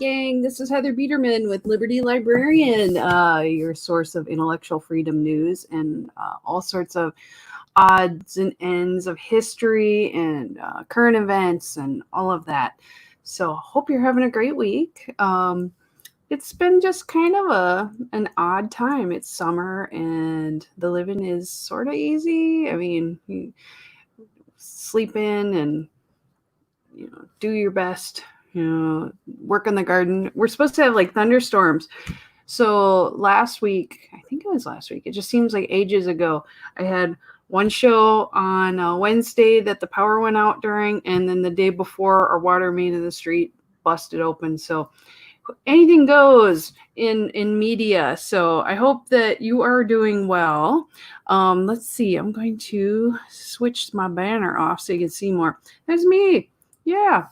gang. This is Heather Biederman with Librarian, your source of intellectual freedom news and all sorts of odds and ends of history and current events and all of that. So hope you're having a great week. It's been just kind of an odd time. It's summer and the living is sort of easy. I mean, you sleep in and do your best. Work in the garden. We're supposed to have like thunderstorms. So last week, I think it was last week, it just seems like ages ago, I had one show on Wednesday that the power went out during, and then the day before our water main in the street busted open. So anything goes in media. So I hope that you are doing well. Let's see. I'm going to switch my banner off so you can see more. There's me. Yeah.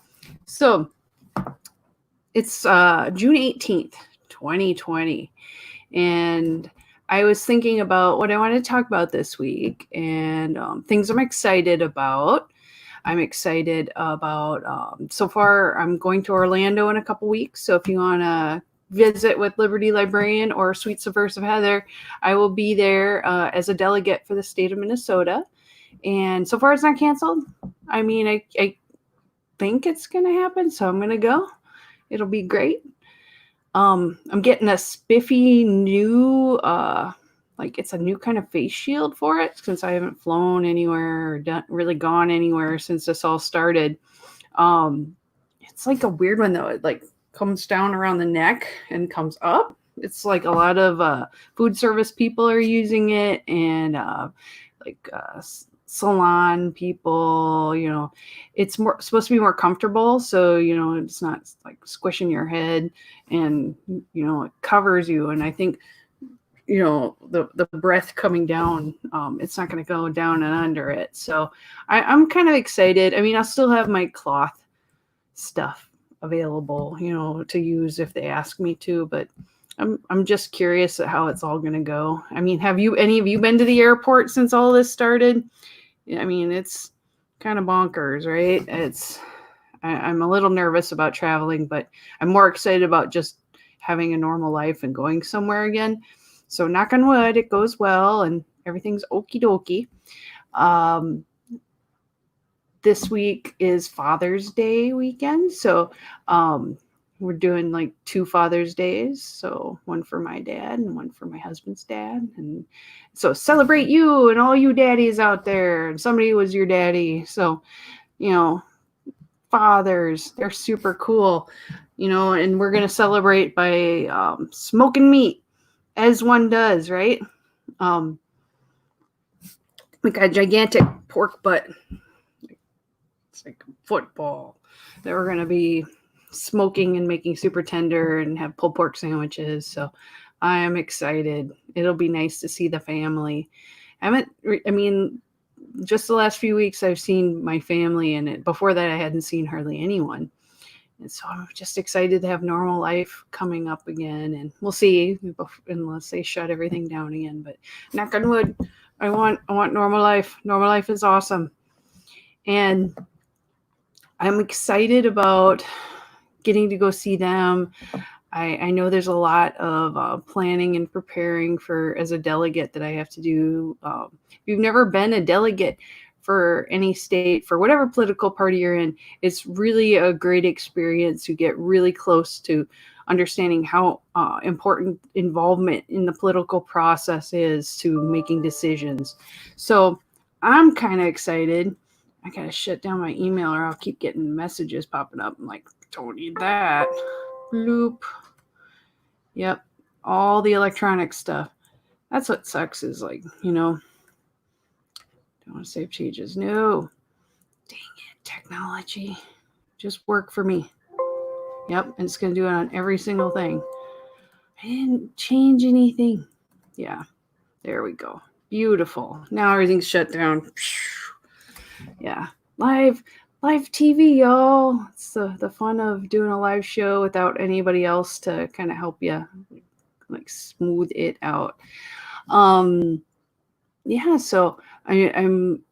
So it's June 18th, 2020. And I was thinking about what I want to talk about this week and things I'm excited about. I'm excited about, so far, I'm going to Orlando in a couple weeks. So if you want to visit with Liberty Librarian or Sweet Subversive Heather, I will be there as a delegate for the state of Minnesota. And so far, it's not canceled. I mean, I think it's going to happen, so I'm going to go. It'll be great. I'm getting a spiffy new, it's a new kind of face shield for it since I haven't flown anywhere or really gone anywhere since this all started. It's like a weird one though. It like comes down around the neck and comes up. It's like a lot of food service people are using it and salon people, it's supposed to be more comfortable. So, it's not like squishing your head and, it covers you. And I think, the breath coming down, it's not going to go down and under it. So I'm kind of excited. I mean, I'll still have my cloth stuff available, to use if they ask me to, but I'm just curious at how it's all going to go. I mean, any of you been to the airport since all this started? I mean, it's kind of bonkers, right? I'm a little nervous about traveling, but I'm more excited about just having a normal life and going somewhere again. So knock on wood, it goes well and everything's okie dokie. This week is Father's Day weekend. So we're doing like 2 Father's Days. So one for my dad and one for my husband's dad. And so celebrate you and all you daddies out there. And somebody was your daddy. So, fathers, they're super cool, and we're going to celebrate by smoking meat as one does, right? We got a gigantic pork butt. It's like a football that we're going to be smoking and making super tender and have pulled pork sandwiches. So I am excited. It'll be nice to see the family. Just the last few weeks I've seen my family, and before that I hadn't seen hardly anyone. And so I'm just excited to have normal life coming up again, and we'll see unless they shut everything down again. But knock on wood, I want normal life. Normal life is awesome. And I'm excited about getting to go see them. I know there's a lot of planning and preparing as a delegate that I have to do. If you've never been a delegate for any state, for whatever political party you're in, it's really a great experience to get really close to understanding how important involvement in the political process is to making decisions. So I'm kind of excited. I got to shut down my email or I'll keep getting messages popping up. I'm like, don't need that. Bloop. Yep. All the electronic stuff. That's what sucks is like, don't want to save changes. No. Dang it. Technology. Just work for me. Yep. And it's going to do it on every single thing. I didn't change anything. Yeah. There we go. Beautiful. Now everything's shut down. Yeah. Live TV, y'all. It's the fun of doing a live show without anybody else to kind of help you like smooth it out. Yeah, so I'm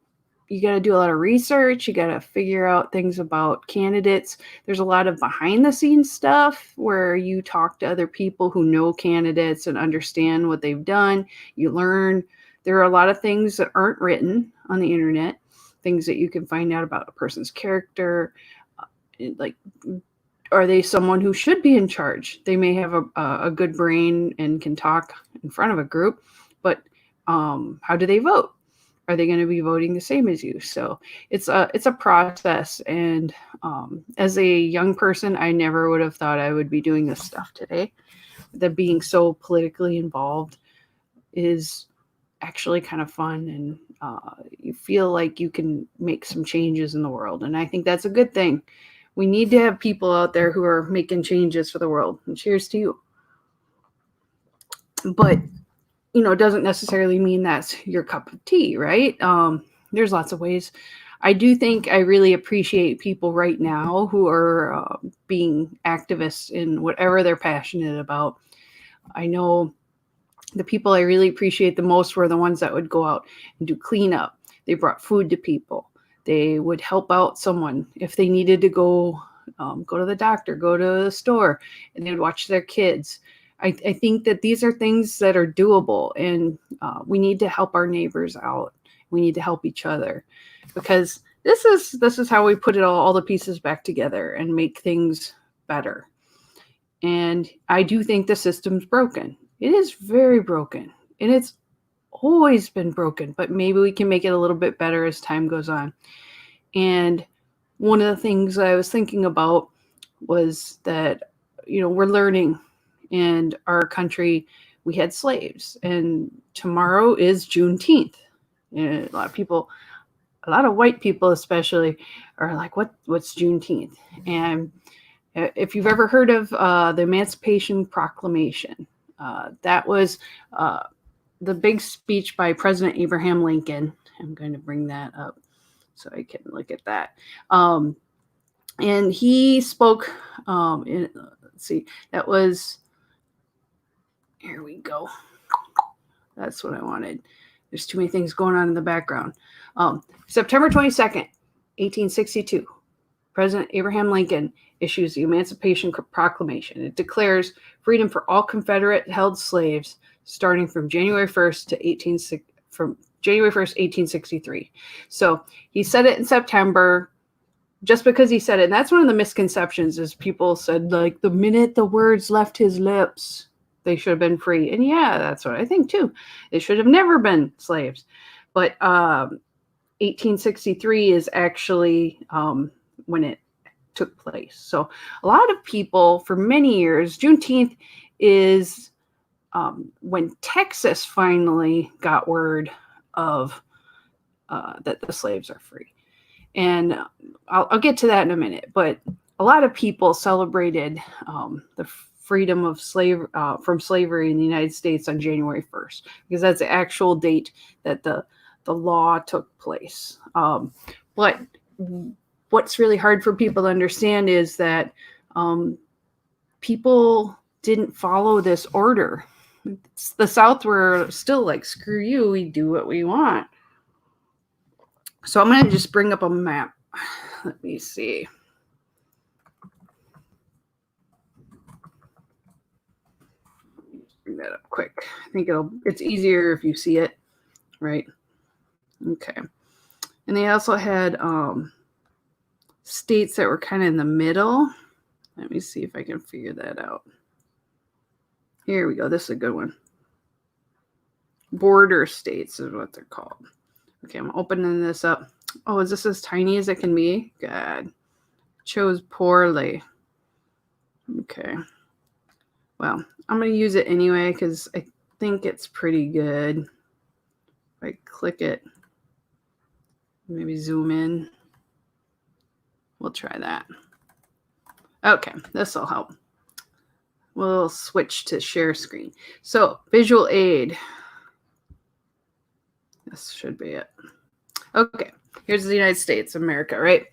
you got to do a lot of research. You got to figure out things about candidates. There's a lot of behind the scenes stuff where you talk to other people who know candidates and understand what they've done. You learn. There are a lot of things that aren't written on the internet, things that you can find out about a person's character. Like, are they someone who should be in charge? They may have a good brain and can talk in front of a group, but how do they vote? Are they going to be voting the same as you? So it's a process. And as a young person, I never would have thought I would be doing this stuff today. That being so politically involved is actually kind of fun, and you feel like you can make some changes in the world. And I think that's a good thing. We need to have people out there who are making changes for the world. And cheers to you. But it doesn't necessarily mean that's your cup of tea, right? There's lots of ways. I do think I really appreciate people right now who are being activists in whatever they're passionate about. I know the people I really appreciate the most were the ones that would go out and do cleanup. They brought food to people. They would help out someone if they needed to go to the doctor, go to the store, and they would watch their kids. I think that these are things that are doable, and we need to help our neighbors out. We need to help each other, because this is how we put all the pieces back together and make things better. And I do think the system's broken. It is very broken, and it's always been broken, but maybe we can make it a little bit better as time goes on. And one of the things I was thinking about was that, we're learning. In our country, we had slaves, and tomorrow is Juneteenth. And a lot of white people especially, are like, what's Juneteenth? And if you've ever heard of the Emancipation Proclamation, that was the big speech by President Abraham Lincoln. I'm going to bring that up so I can look at that. And he spoke, let's see, that was... Here we go. That's what I wanted. There's too many things going on in the background. September 22nd, 1862, President Abraham Lincoln issues the Emancipation Proclamation. It declares freedom for all Confederate-held slaves starting from January 1st, 1863. So he said it in September just because he said it. And that's one of the misconceptions, is people said, like, the minute the words left his lips, they should have been free. And yeah, that's what I think too. They should have never been slaves. But 1863 is actually when it took place. So a lot of people, for many years, Juneteenth is when Texas finally got word of that the slaves are free. And I'll get to that in a minute. But a lot of people celebrated the freedom of from slavery in the United States on January 1st, because that's the actual date that the law took place. But what's really hard for people to understand is that people didn't follow this order. The South were still like, screw you, we do what we want. So I'm going to just bring up a map. Let me see. That up quick. I think it's easier if you see it, right? Okay. And they also had states that were kind of in the middle. Let me see if I can figure that out. Here we go. This is a good one. Border states is what they're called. Okay, I'm opening this up. Oh, is this as tiny as it can be? God. Chose poorly. Okay. Well, I'm going to use it anyway because I think it's pretty good. If I click it, maybe zoom in. We'll try that. Okay, this will help. We'll switch to share screen. So, visual aid. This should be it. Okay, here's the United States of America, right?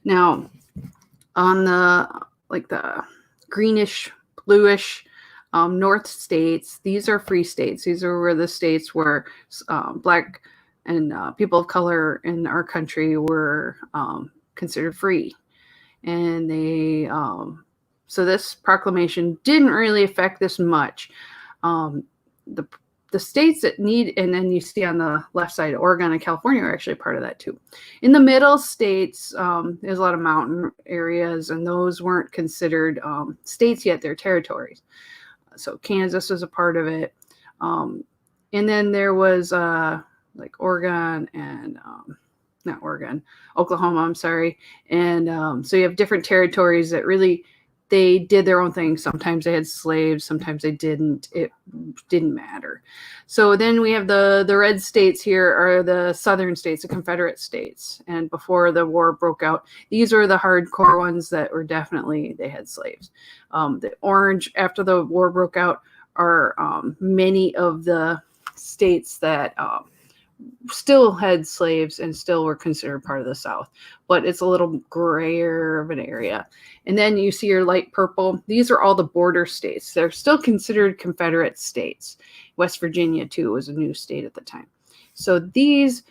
Now, on the greenish, bluish north states, these are free states. These are where the states where black and people of color in our country were considered free. And so this proclamation didn't really affect this much. The states that need, and then you see on the left side, Oregon and California are actually part of that too. In the middle states, there's a lot of mountain areas, and those weren't considered states yet, they're territories. So Kansas was a part of it. And then there was like Oregon and not Oregon, Oklahoma, I'm sorry. And so you have different territories that really, they did their own thing. Sometimes they had slaves, sometimes they didn't. It didn't matter. So then we have the red states here are the southern states, the Confederate states. And before the war broke out, these were the hardcore ones that were definitely, they had slaves. The orange, after the war broke out, are many of the states that still had slaves and still were considered part of the South, but it's a little grayer of an area. And then you see your light purple. These are all the border states. They're still considered Confederate states. West Virginia, too, was a new state at the time. So these,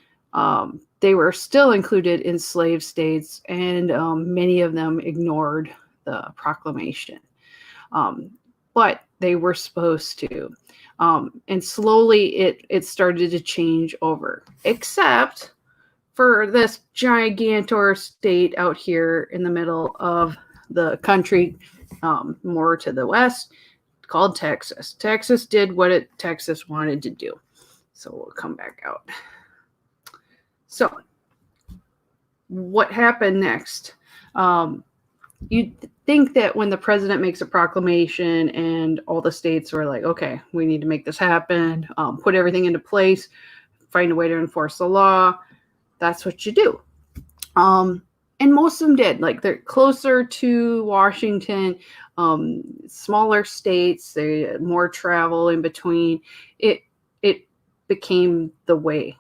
they were still included in slave states, and many of them ignored the proclamation. But they were supposed to. And slowly it started to change over, except for this gigantor state out here in the middle of the country, more to the west, called Texas. Texas did what Texas wanted to do. So we'll come back out. So what happened next? You'd think that when the president makes a proclamation and all the states were like, okay, we need to make this happen, put everything into place, find a way to enforce the law, that's what you do. And most of them did. Like, they're closer to Washington, smaller states, they had more travel in between. It became the way.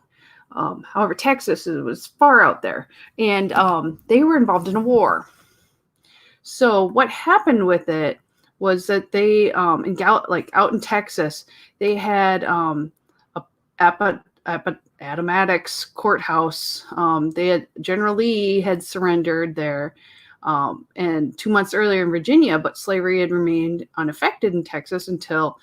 However, Texas was far out there, and they were involved in a war. So what happened with it was that they, out in Texas, they had Appomattox courthouse. They had General Lee had surrendered there, and 2 months earlier in Virginia, but slavery had remained unaffected in Texas until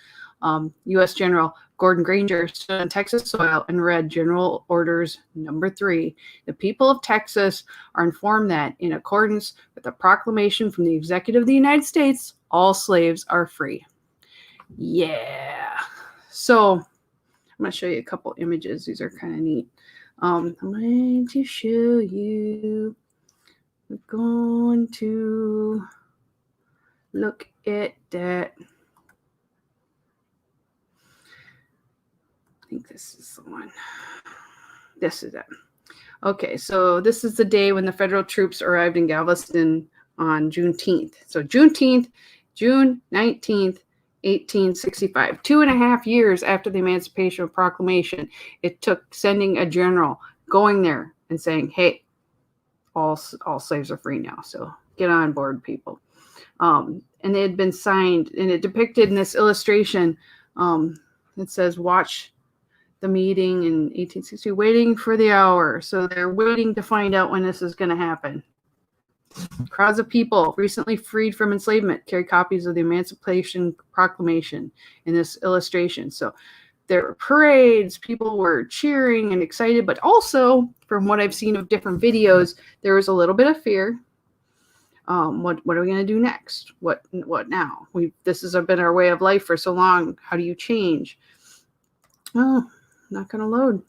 U.S. General Gordon Granger stood on Texas soil and read General Orders Number 3. The people of Texas are informed that, in accordance with the proclamation from the Executive of the United States, all slaves are free. Yeah. So I'm going to show you a couple images. These are kind of neat. I'm going to show you. We're going to look at that. I think this is the one. This is it. Okay, so this is the day when the federal troops arrived in Galveston on Juneteenth. So Juneteenth, June 19th, 1865. 2.5 years after the Emancipation Proclamation, it took sending a general going there and saying, hey, all slaves are free now, so get on board, people. And they had been signed, and it depicted in this illustration, it says, watch the meeting in 1860, waiting for the hour. So they're waiting to find out when this is going to happen. Crowds of people recently freed from enslavement carry copies of the Emancipation Proclamation in this illustration. So there were parades, people were cheering and excited, but also, from what I've seen of different videos, there was a little bit of fear. What are we going to do next? What now? This has been our way of life for so long. How do you change? Oh, not going to load.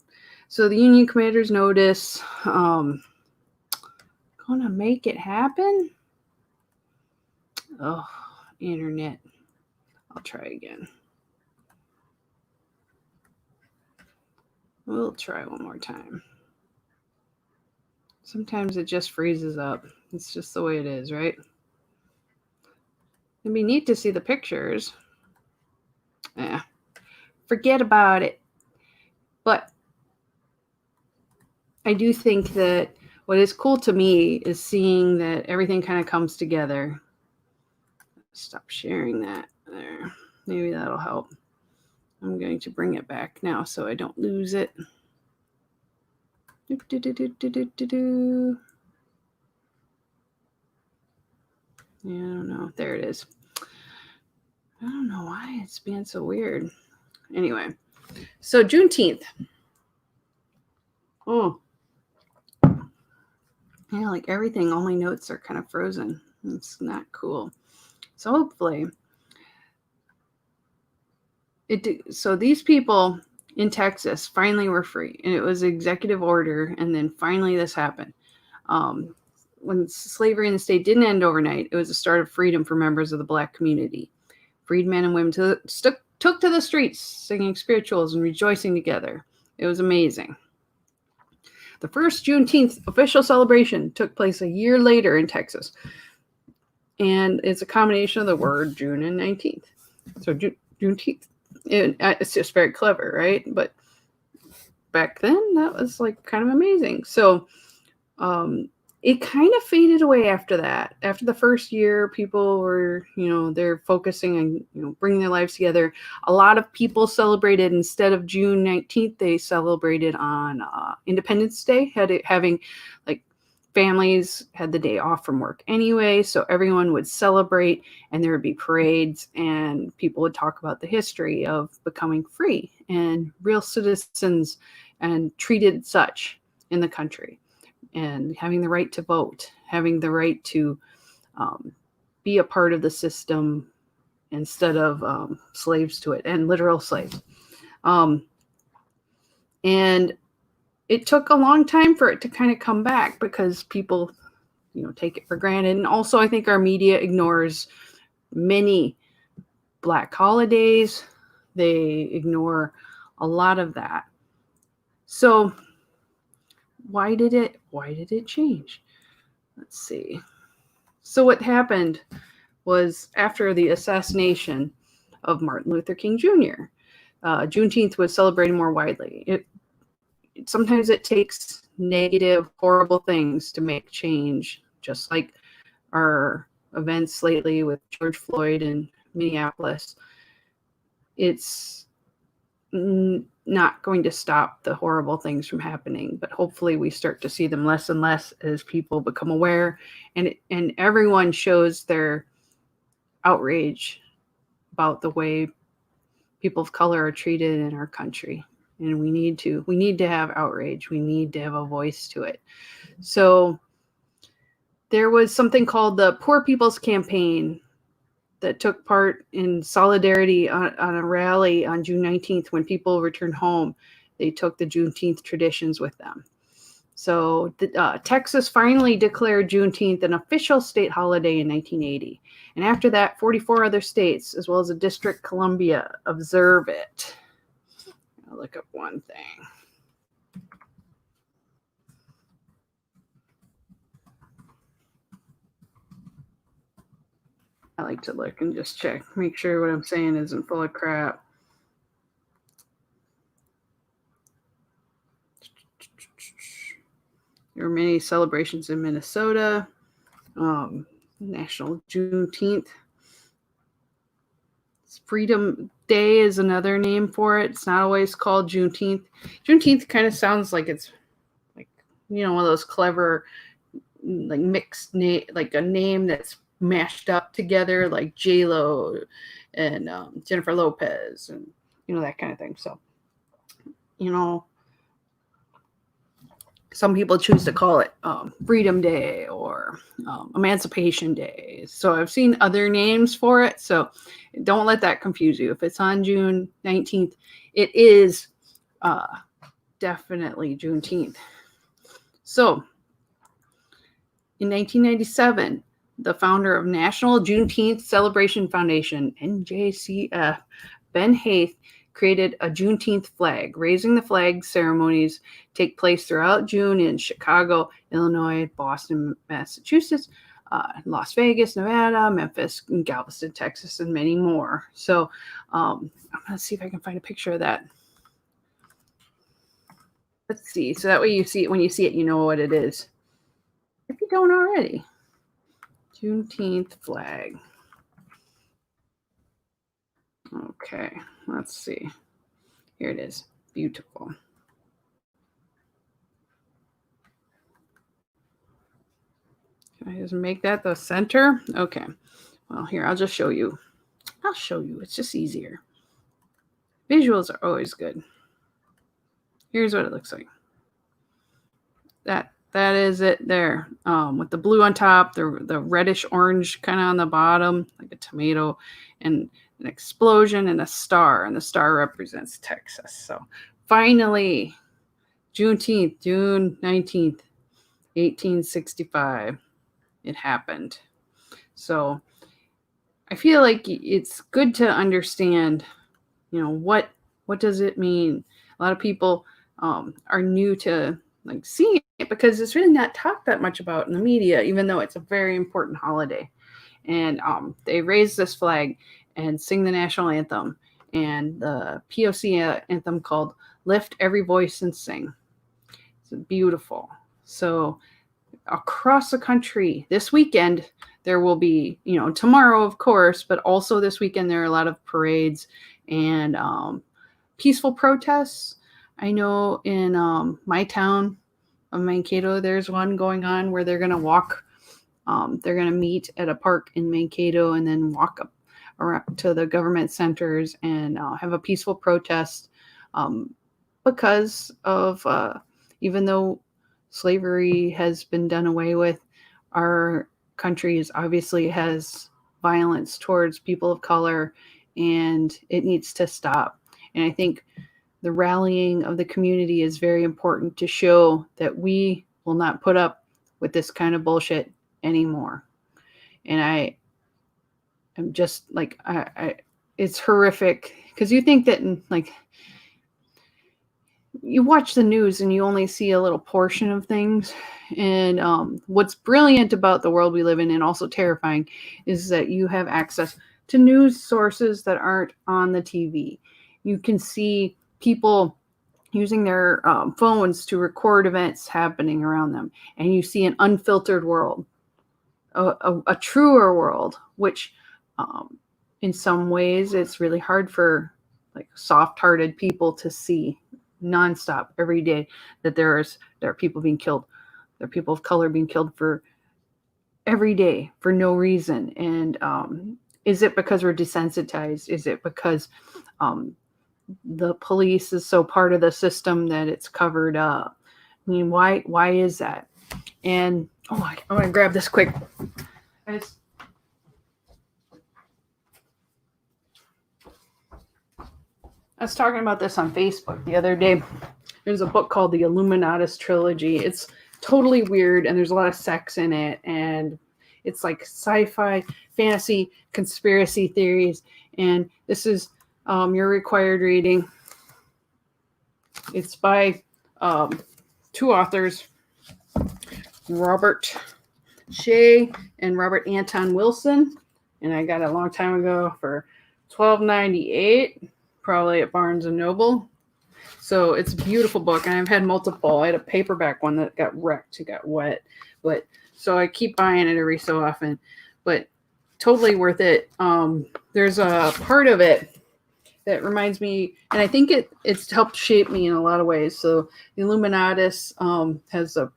So the Union commanders notice, gonna make it happen? Oh, internet. I'll try again. We'll try one more time. Sometimes it just freezes up. It's just the way it is, right? It'd be neat to see the pictures. Yeah, forget about it. But I do think that what is cool to me is seeing that everything kind of comes together. Stop sharing that there. Maybe that'll help. I'm going to bring it back now so I don't lose it. Yeah, I don't know. There it is. I don't know why it's being so weird. Anyway, so Juneteenth. Oh, yeah, like everything, all my notes are kind of frozen. It's not cool. So hopefully, so these people in Texas finally were free, and it was executive order, and then finally this happened. When slavery in the state didn't end overnight, it was the start of freedom for members of the Black community. Freedmen and women took to the streets, singing spirituals and rejoicing together. It was amazing. The first Juneteenth official celebration took place a year later in Texas, and it's a combination of the word June and 19th. So Juneteenth. It's just very clever, right? But back then, that was like kind of amazing. So it kind of faded away after that. After the first year, people were, they're focusing on, bringing their lives together. A lot of people celebrated instead of June 19th, they celebrated on Independence Day, having like families had the day off from work anyway. So everyone would celebrate and there would be parades and people would talk about the history of becoming free and real citizens and treated such in the country. And having the right to vote, having the right to be a part of the system instead of slaves to it, and literal slaves. And it took a long time for it to kind of come back because people, take it for granted. And also, I think our media ignores many Black holidays. They ignore a lot of that. So why did it change? Let's see. So what happened was after the assassination of Martin Luther King Jr., Juneteenth was celebrated more widely. Sometimes it takes negative, horrible things to make change, just like our events lately with George Floyd in Minneapolis. It's not going to stop the horrible things from happening, but hopefully we start to see them less and less as people become aware, and everyone shows their outrage about the way people of color are treated in our country. And we need to have outrage. We need to have a voice to it. So there was something called the Poor People's Campaign that took part in solidarity on a rally on June 19th when people returned home. They took the Juneteenth traditions with them. So Texas finally declared Juneteenth an official state holiday in 1980. And after that, 44 other states, as well as the District of Columbia, observe it. I'll look up one thing. I like to look and just check, make sure what I'm saying isn't full of crap. There were many celebrations in Minnesota. National Juneteenth. Freedom Day is another name for it. It's not always called Juneteenth. Juneteenth kind of sounds like it's like, one of those clever, like mixed name, like a name that's mashed up together, like J-Lo and Jennifer Lopez and, that kind of thing. So, some people choose to call it Freedom Day or Emancipation Day. So I've seen other names for it. So don't let that confuse you. If it's on June 19th, it is definitely Juneteenth. So in 1997, the founder of National Juneteenth Celebration Foundation, NJCF, Ben Haith, created a Juneteenth flag. Raising the flag ceremonies take place throughout June in Chicago, Illinois, Boston, Massachusetts, Las Vegas, Nevada, Memphis, and Galveston, Texas, and many more. So I'm going to see if I can find a picture of that. Let's see. So that way you see it. When you see it, you know what it is. If you don't already. Juneteenth flag. Okay, let's see. Here it is. Beautiful. I just make that the center. Okay. Well, here, I'll just show you. I'll show you. It's just easier. Visuals are always good. Here's what it looks like. That is it there. With the blue on top, the reddish orange kind of on the bottom, like a tomato, and an explosion and a star. And the star represents Texas. So finally, Juneteenth, June 19th, 1865. It happened. So I feel like it's good to understand, what does it mean? A lot of people are new to like seeing it because it's really not talked that much about in the media, even though it's a very important holiday. And they raise this flag and sing the national anthem and the POC anthem called "Lift Every Voice and Sing." It's beautiful. So across the country this weekend, there will be, tomorrow, of course, but also this weekend, there are a lot of parades and peaceful protests. I know in my town of Mankato, there's one going on where they're going to walk. They're going to meet at a park in Mankato and then walk up around to the government centers and have a peaceful protest because of, even though slavery has been done away with, our country obviously has violence towards people of color, and it needs to stop. And I think the rallying of the community is very important to show that we will not put up with this kind of bullshit anymore. And I'm just like, it's horrific because you think that you watch the news and you only see a little portion of things. And what's brilliant about the world we live in, and also terrifying, is that you have access to news sources that aren't on the TV. You can see people using their phones to record events happening around them. And you see an unfiltered world, a truer world, which in some ways it's really hard for like soft-hearted people to see nonstop every day, that there are people being killed. There are people of color being killed for every day for no reason. And is it because we're desensitized? Is it because the police is so part of the system that it's covered up? I mean, why is that? And I'm gonna grab this quick. I was talking about this on Facebook the other day. There's a book called The Illuminatus Trilogy. It's totally weird, and there's a lot of sex in it, and it's like sci-fi, fantasy, conspiracy theories. And this is your required reading. It's by two authors, Robert Shea and Robert Anton Wilson, and I got it a long time ago for $12.98. Probably at Barnes and Noble. So it's a beautiful book, and I've had multiple. I had a paperback one that got wrecked, it got wet, but so I keep buying it every so often. But totally worth it. There's a part of it that reminds me, and I think it's helped shape me in a lot of ways. So the Illuminatus has a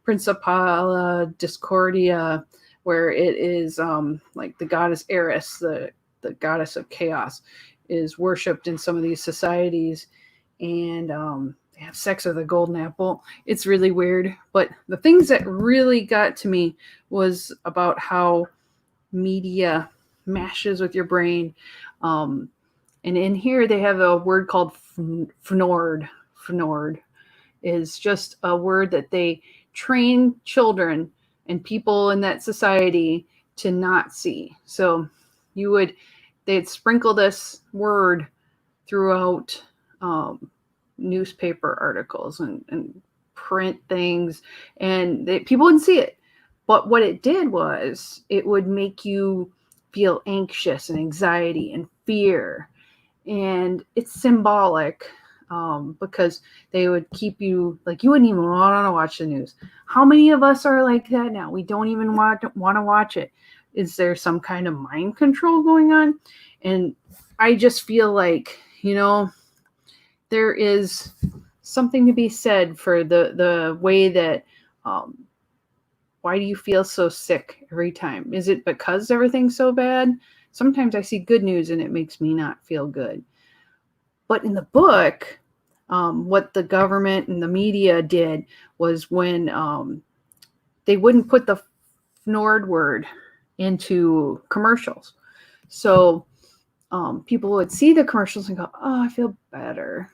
Principala Discordia, where it is like the goddess Eris, the goddess of chaos, is worshipped in some of these societies, and they have sex with a golden apple. It's really weird. But the things that really got to me was about how media mashes with your brain. And in here they have a word called fnord. Fnord is just a word that they train children and people in that society to not see. So they'd sprinkle this word throughout newspaper articles and print things, and people wouldn't see it. But what it did was it would make you feel anxious and anxiety and fear. And it's symbolic because they would keep you, like, you wouldn't even want to watch the news. How many of us are like that now? We don't even want to watch it. Is there some kind of mind control going on? And I just feel like, there is something to be said for the way that why do you feel so sick every time? Is it because everything's so bad? Sometimes I see good news and it makes me not feel good. But in the book, what the government and the media did was when they wouldn't put the Nord word into commercials. So people would see the commercials and go, oh, I feel better.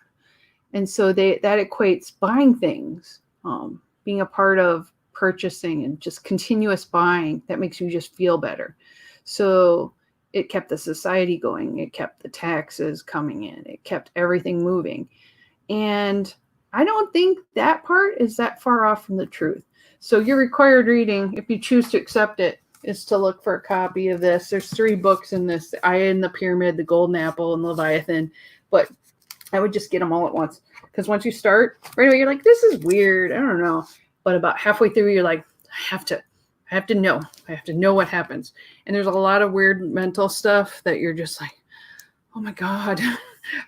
And so that equates buying things, being a part of purchasing and just continuous buying that makes you just feel better. So it kept the society going. It kept the taxes coming in. It kept everything moving. And I don't think that part is that far off from the truth. So your required reading, if you choose to accept it, is to look for a copy of this. There's 3 books in this: The Eye in the Pyramid, The Golden Apple, and Leviathan. But I would just get them all at once. Because once you start, right away, you're like, this is weird. I don't know. But about halfway through, you're like, I have to know. I have to know what happens. And there's a lot of weird mental stuff that you're just like, oh my God,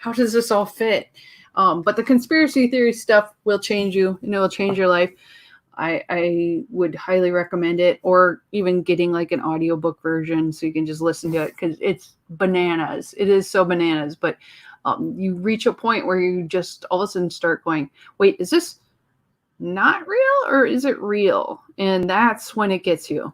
how does this all fit? But the conspiracy theory stuff will change you, and it will change your life. I would highly recommend it, or even getting like an audiobook version so you can just listen to it, because it's bananas. It is so bananas. But you reach a point where you just all of a sudden start going, wait, is this not real or is it real? And that's when it gets you,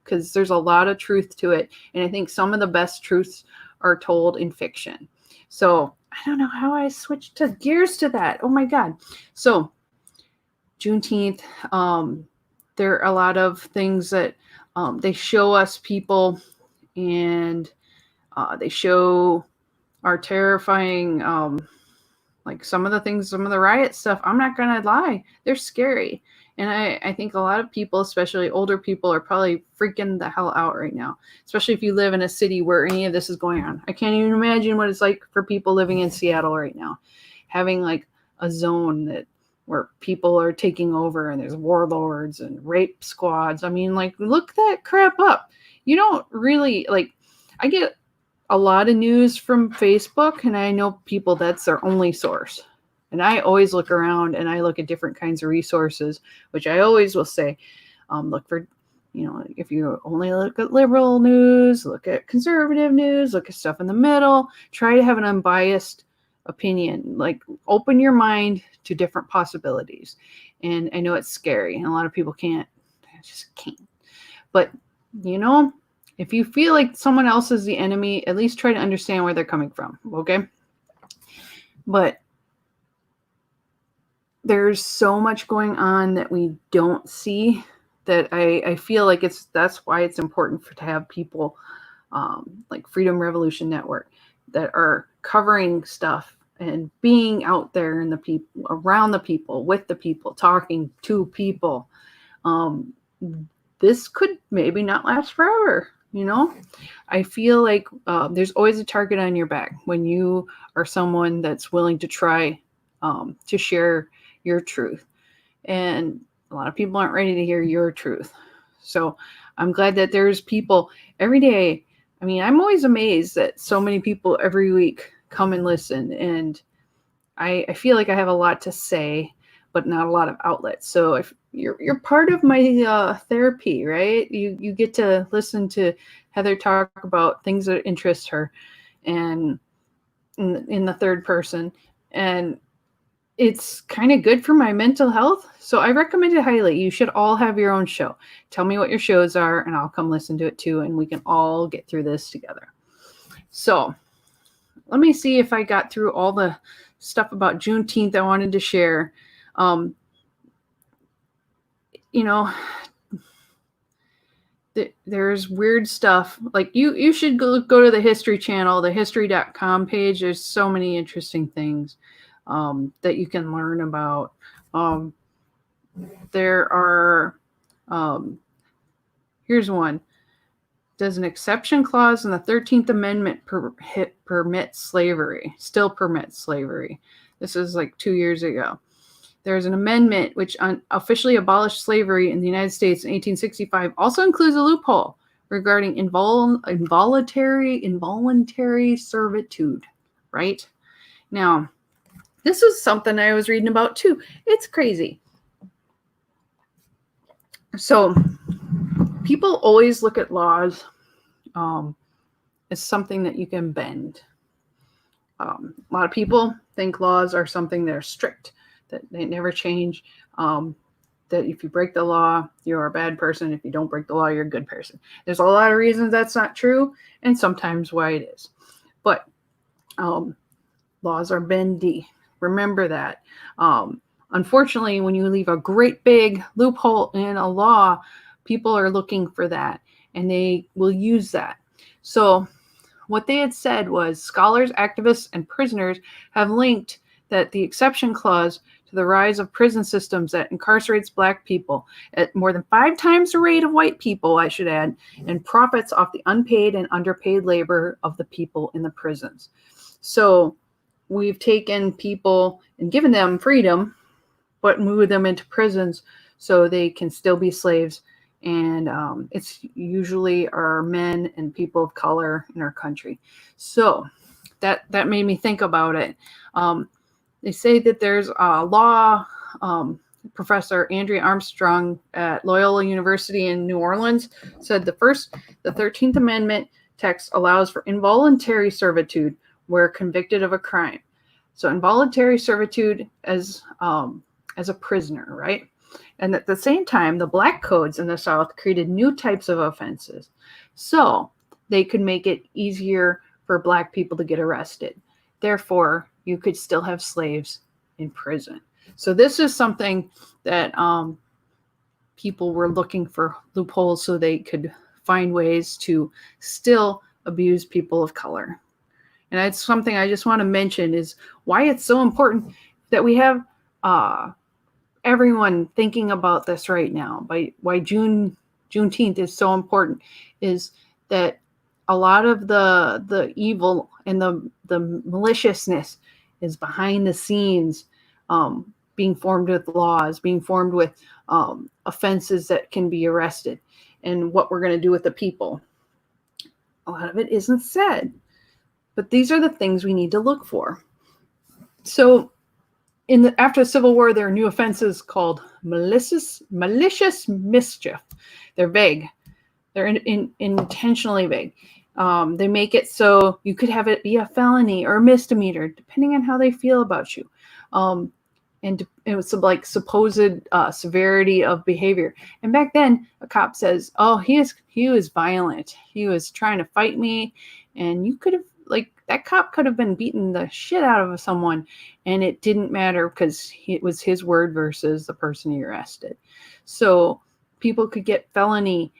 because there's a lot of truth to it. And I think some of the best truths are told in fiction. So I don't know how I switched to gears to that. Oh my God. So Juneteenth, there are a lot of things that they show us people, and they show our terrifying, like some of the things, some of the riot stuff. I'm not going to lie. They're scary. And I think a lot of people, especially older people, are probably freaking the hell out right now, especially if you live in a city where any of this is going on. I can't even imagine what it's like for people living in Seattle right now, having like a zone where people are taking over and there's warlords and rape squads. I mean, like, look that crap up. You don't really, like, I get a lot of news from Facebook, and I know people that's their only source. And I always look around and I look at different kinds of resources, which I always will say, look for, if you only look at liberal news, look at conservative news, look at stuff in the middle, try to have an unbiased opinion, like open your mind to different possibilities. And I know it's scary and a lot of people just can't. But, if you feel like someone else is the enemy, at least try to understand where they're coming from. Okay. But there's so much going on that we don't see, that I feel like that's why it's important to have people like Freedom Revolution Network that are covering stuff and being out there in the people, around the people, with the people, talking to people. This could maybe not last forever. I feel like there's always a target on your back when you are someone that's willing to try to share your truth. And a lot of people aren't ready to hear your truth. So I'm glad that there's people every day. I mean, I'm always amazed that so many people every week come and listen. And I feel like I have a lot to say, but not a lot of outlets. So if you're part of my therapy, right? You get to listen to Heather talk about things that interest her, and in the third person. And it's kind of good for my mental health. So I recommend it highly. You should all have your own show. Tell me what your shows are and I'll come listen to it too. And we can all get through this together. So let me see if I got through all the stuff about Juneteenth I wanted to share. There's weird stuff. Like you should go to the History Channel, the history.com page. There's so many interesting things that you can learn about. There are, here's one. Does an exception clause in the 13th Amendment permit slavery? Still permits slavery. This is like 2 years ago. There's an amendment which officially abolished slavery in the United States in 1865. Also includes a loophole regarding involuntary servitude, right? Now, this is something I was reading about too. It's crazy. So people always look at laws as something that you can bend. A lot of people think laws are something that are strict, that they never change, that if you break the law, you're a bad person. If you don't break the law, you're a good person. There's a lot of reasons that's not true, and sometimes why it is. But laws are bendy. Remember that. Unfortunately, when you leave a great big loophole in a law, people are looking for that, and they will use that. So what they had said was scholars, activists, and prisoners have linked that the exception clause to the rise of prison systems that incarcerates Black people at more than 5 times the rate of white people, I should add, and profits off the unpaid and underpaid labor of the people in the prisons. So we've taken people and given them freedom, but moved them into prisons so they can still be slaves. And it's usually our men and people of color in our country. So that made me think about it. They say that there's a law, Professor Andrea Armstrong at Loyola University in New Orleans said the 13th Amendment text allows for involuntary servitude where convicted of a crime. So involuntary servitude as a prisoner, right? And at the same time, the Black codes in the South created new types of offenses. So they could make it easier for Black people to get arrested. Therefore, you could still have slaves in prison. So this is something that people were looking for loopholes so they could find ways to still abuse people of color. And that's something I just want to mention is why it's so important that we have everyone thinking about this right now. Why Juneteenth is so important is that a lot of the evil and the maliciousness is behind the scenes, being formed with laws, being formed with offenses that can be arrested, and what we're going to do with the people. A lot of it isn't said, but these are the things we need to look for. So after the Civil War, there are new offenses called malicious mischief. They're vague. They're intentionally vague. They make it so you could have it be a felony or a misdemeanor, depending on how they feel about you. And it was like supposed severity of behavior. And back then, a cop says, "Oh, he was violent. He was trying to fight me," and you could have that cop could have been beating the shit out of someone, and it didn't matter because it was his word versus the person he arrested. So people could get felony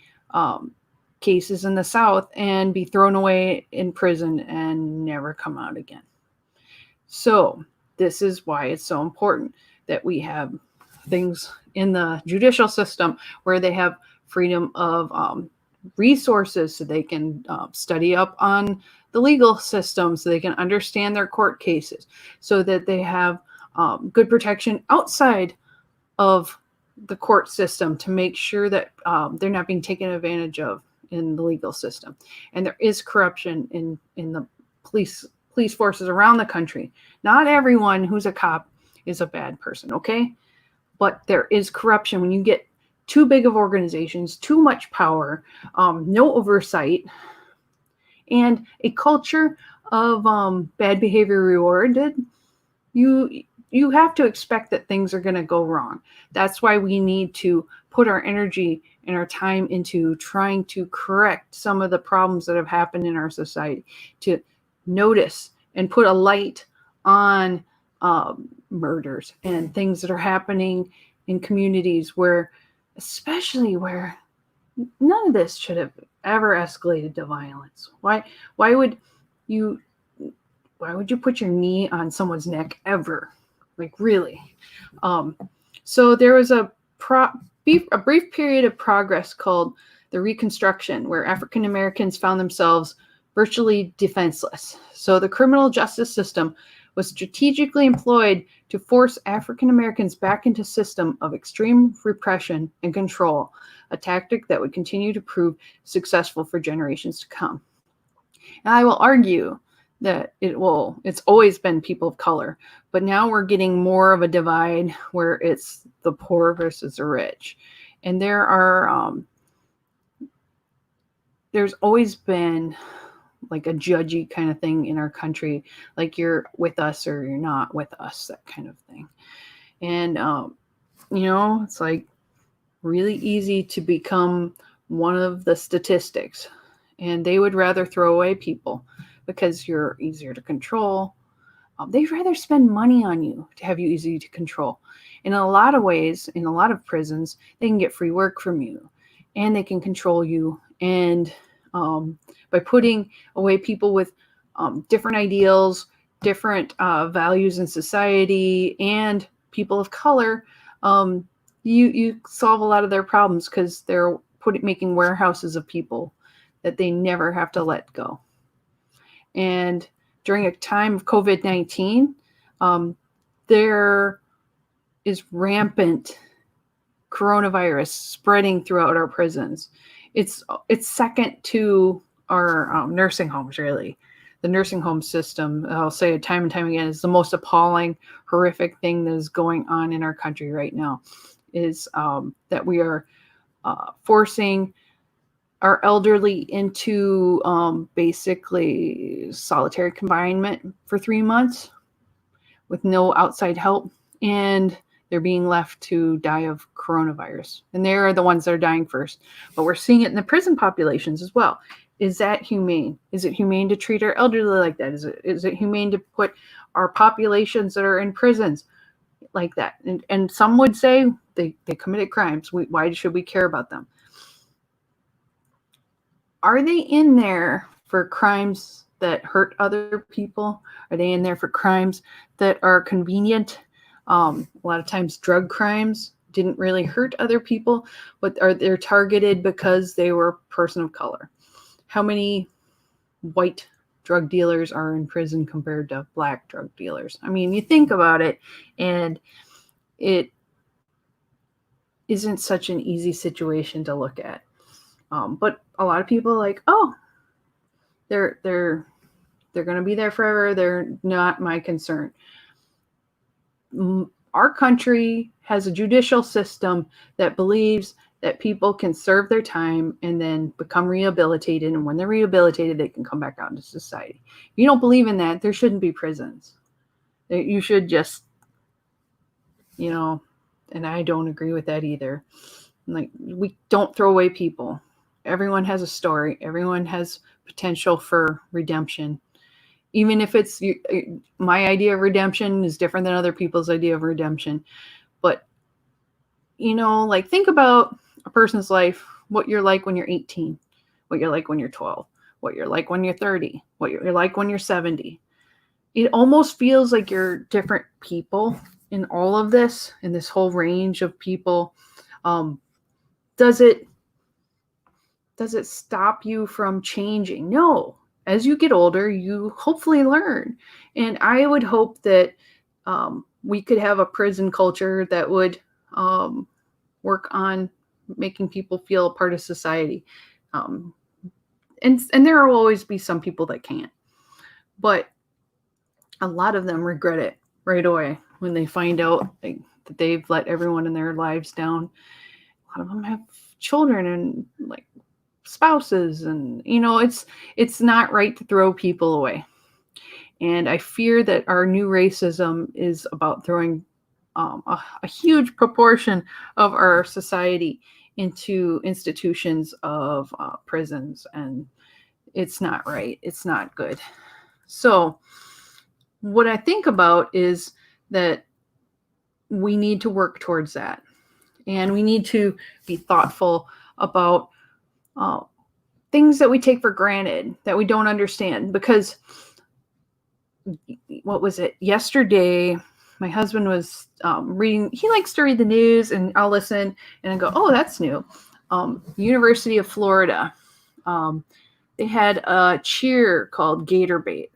cases in the South and be thrown away in prison and never come out again. So this is why it's so important that we have things in the judicial system where they have freedom of resources so they can study up on the legal system, so they can understand their court cases, so that they have good protection outside of the court system to make sure that they're not being taken advantage of in the legal system. And there is corruption in the police forces around the country. Not everyone who's a cop is a bad person, okay? But there is corruption when you get too big of organizations, too much power, no oversight, and a culture of bad behavior rewarded. You have to expect that things are going to go wrong. That's why we need to put our energy and our time into trying to correct some of the problems that have happened in our society, to notice and put a light on murders and things that are happening in communities especially where none of this should have ever escalated to violence. Why would you put your knee on someone's neck ever? Like, really? So there was a brief period of progress called the Reconstruction, where African Americans found themselves virtually defenseless. So the criminal justice system was strategically employed to force African Americans back into a system of extreme repression and control, a tactic that would continue to prove successful for generations to come. And I will argue that it's always been people of color, but now we're getting more of a divide where it's the poor versus the rich. And there's always been like a judgy kind of thing in our country, like you're with us or you're not with us, that kind of thing. And it's like really easy to become one of the statistics, and they would rather throw away people because you're easier to control. They'd rather spend money on you to have you easy to control. In a lot of ways, in a lot of prisons, they can get free work from you, and they can control you. And by putting away people with different ideals, different values in society, and people of color, you solve a lot of their problems because they're making warehouses of people that they never have to let go. And during a time of COVID-19, there is rampant coronavirus spreading throughout our prisons. It's second to our nursing homes, really. The nursing home system, I'll say it time and time again, is the most appalling, horrific thing that is going on in our country right now, is that we are forcing our elderly into basically solitary confinement for 3 months with no outside help, and they're being left to die of coronavirus. And they're the ones that are dying first. But we're seeing it in the prison populations as well. Is that humane? Is it humane to treat our elderly like that? Is it humane to put our populations that are in prisons like that? And some would say they committed crimes. Why should we care about them? Are they in there for crimes that hurt other people? Are they in there for crimes that are convenient? A lot of times drug crimes didn't really hurt other people, but they're targeted because they were a person of color. How many white drug dealers are in prison compared to black drug dealers? I mean, you think about it, and it isn't such an easy situation to look at. But a lot of people are like, oh, they're going to be there forever. They're not my concern. Our country has a judicial system that believes that people can serve their time and then become rehabilitated. And when they're rehabilitated, they can come back out into society. If you don't believe in that, there shouldn't be prisons. You should just, and I don't agree with that either. Like, we don't throw away people. Everyone has a story. Everyone has potential for redemption. Even if it's my idea of redemption is different than other people's idea of redemption. But, think about a person's life, what you're like when you're 18, what you're like when you're 12, what you're like when you're 30, what you're like when you're 70. It almost feels like you're different people in all of this, in this whole range of people. Does it stop you from changing? No. As you get older, you hopefully learn. And I would hope that we could have a prison culture that would work on making people feel a part of society. And there will always be some people that can't. But a lot of them regret it right away when they find out that they've let everyone in their lives down. A lot of them have children and spouses, and it's not right to throw people away. And I fear that our new racism is about throwing a huge proportion of our society into institutions of prisons, and it's not right. It's not good. So what I think about is that we need to work towards that, and we need to be thoughtful about things that we take for granted, that we don't understand. Because what was it? Yesterday, my husband was reading. He likes to read the news, and I'll listen and I go, oh, that's new. University of Florida, they had a cheer called Gator Bait.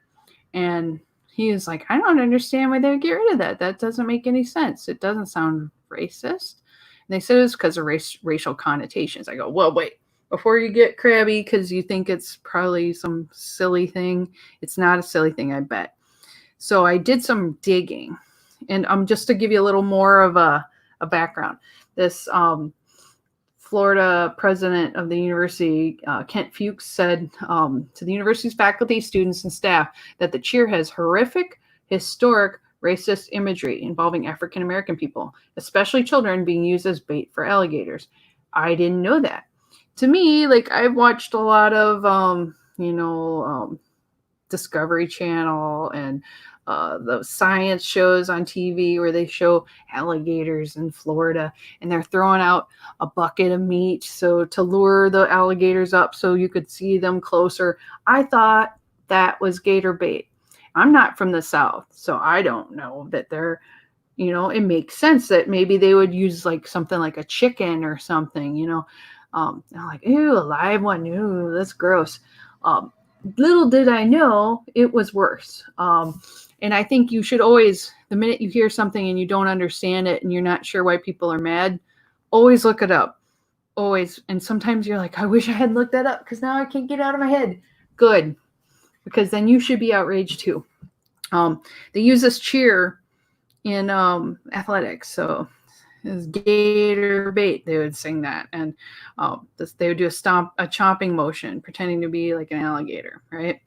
And he was like, I don't understand why they would get rid of that. That doesn't make any sense. It doesn't sound racist. And they said it was because of racial connotations. I go, well, wait. Before you get crabby because you think it's probably some silly thing, it's not a silly thing, I bet. So I did some digging, and just to give you a little more of a background. This Florida president of the university, Kent Fuchs, said to the university's faculty, students, and staff that the cheer has horrific, historic, racist imagery involving African American people, especially children, being used as bait for alligators. I didn't know that. To me, like, I've watched a lot of, Discovery Channel and the science shows on TV where they show alligators in Florida, and they're throwing out a bucket of meat so to lure the alligators up so you could see them closer. I thought that was gator bait. I'm not from the South, so I don't know that they're, it makes sense that maybe they would use like something like a chicken or something, I'm like, ew, a live one, ew, that's gross. Little did I know it was worse. And I think you should always, the minute you hear something and you don't understand it and you're not sure why people are mad, always look it up. Always. And sometimes you're like, I wish I had looked that up because now I can't get it out of my head. Good. Because then you should be outraged too. They use this cheer in athletics. So it's Gator Bait. They would sing that. And they would do a chomping motion, pretending to be like an alligator, right?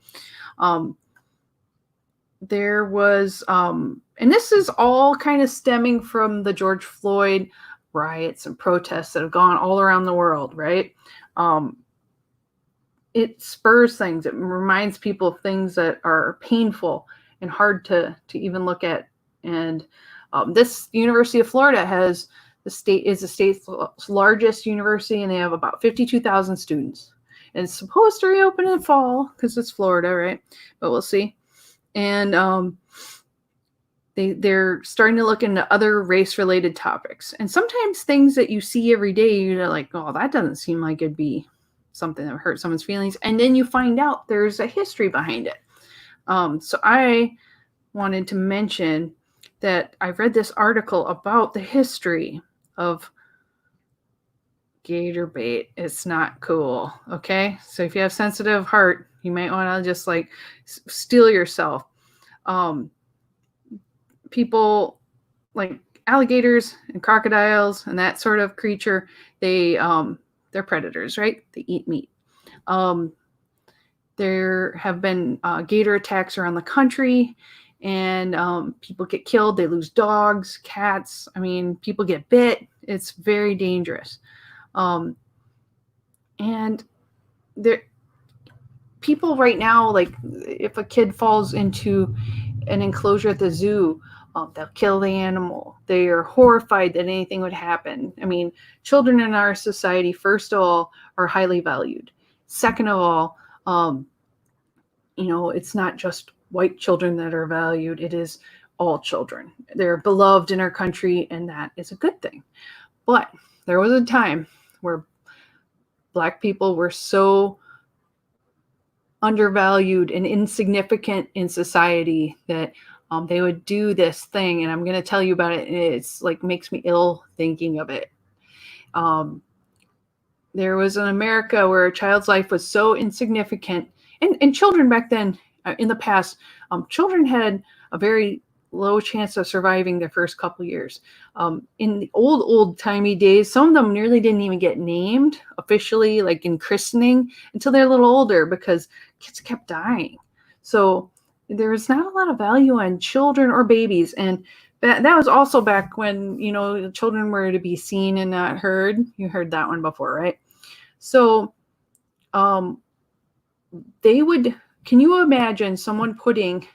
There was, and this is all kind of stemming from the George Floyd riots and protests that have gone all around the world, right? It spurs things. It reminds people of things that are painful and hard to even look at. And this University of Florida is the state's largest university, and they have about 52,000 students. And it's supposed to reopen in the fall because it's Florida, right? But we'll see. And they're starting to look into other race-related topics. And sometimes things that you see every day, you're like, oh, that doesn't seem like it'd be something that would hurt someone's feelings. And then you find out there's a history behind it. So I wanted to mention that I read this article about the history of gator bait. It's not cool. Okay. So if you have sensitive heart, you might want to just like steel yourself. People like alligators and crocodiles and that sort of creature, they're predators, right? They eat meat. There have been gator attacks around the country, and people get killed. They lose dogs, cats. I mean, people get bit. It's very dangerous. And people right now, like if a kid falls into an enclosure at the zoo, they'll kill the animal. They are horrified that anything would happen. I mean, children in our society, first of all, are highly valued. Second of all, it's not just white children that are valued. It is all children. They're beloved in our country, and that is a good thing. But there was a time where Black people were so undervalued and insignificant in society that they would do this thing, and I'm going to tell you about it, and it's like makes me ill thinking of it. There was an America where a child's life was so insignificant, and children back then, in the past, children had a very low chance of surviving their first couple years. In the old-timey days, some of them nearly didn't even get named officially, like in christening, until they're a little older because kids kept dying. So there was not a lot of value on children or babies. And that was also back when, children were to be seen and not heard. You heard that one before, right? So can you imagine someone putting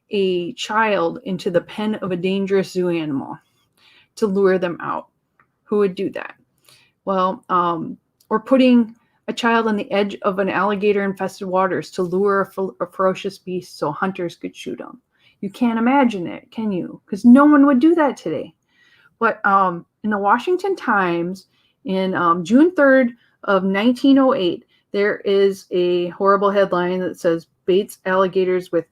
a child into the pen of a dangerous zoo animal to lure them out? Who would do that? Well, or putting a child on the edge of an alligator-infested waters to lure a ferocious beast so hunters could shoot them. You can't imagine it, can you? Because no one would do that today. But in the Washington Times, in June 3rd of 1908, there is a horrible headline that says, baits alligators with